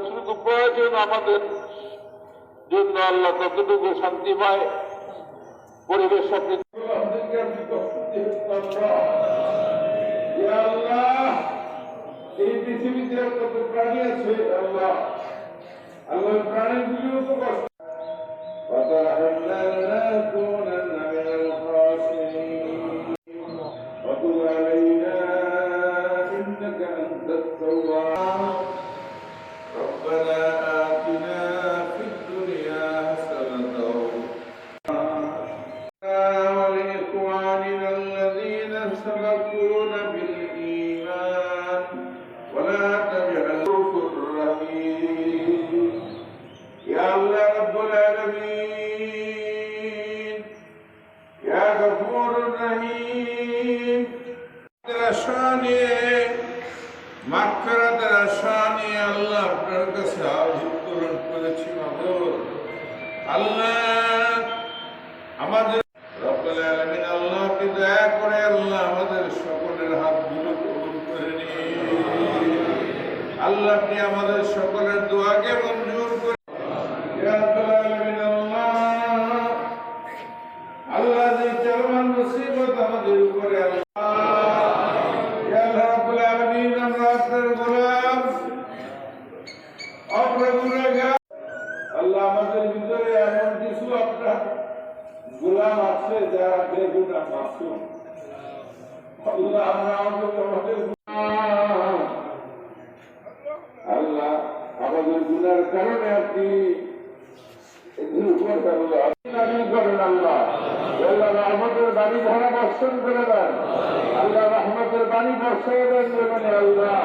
যতটুকু প্রয়োজন আমাদের জন্য আল্লাহ ততটুকু শান্তি পায়, পরিবেশ আপনি এই পৃথিবীতে কত প্রাণী আছে আল্লাহ, আল্লাহ প্রাণীগুলিও তো কষ্ট وتب علينا إنك أنت التواب ربنا آتنا في الدنيا حسنة ولإخواننا الذين سبقونا بالإيمان ولا تجعل كفر رحيم يا الله رب العالمين يا غفور رحيم মাগফিরাতের আশা নিয়ে আল্লাহ আপনার কাছে আজ উত্তোলন করেছি মাদর আল্লাহ আমাদের রব্বুল আলামিন আল্লাহ কি দয়া করে আল্লাহ আমাদের সকলের হাতগুলো কবুল করে নিন আল্লাহ আপনি আমাদের সকলের দোয়াকে মঞ্জুর করে ইয়া রব্বুল আলামিন আল্লাহ যে চরম মুসিবত আমাদের উপরে আল্লাহ আমাদের ভিতরে এমন কিছু আপনার গোলাম আছে যারা বেগুনাহ মাসুম আল্লাহ আমরা আমাদের আল্লাহ আমাদের গুনার কারণে আপনি করেন আল্লাহ আল্লাহ রহমতের বাণী ধারা বর্ষণ করে দেন আল্লাহ রহমতের বাণী বর্ষায় দেন আল্লাহ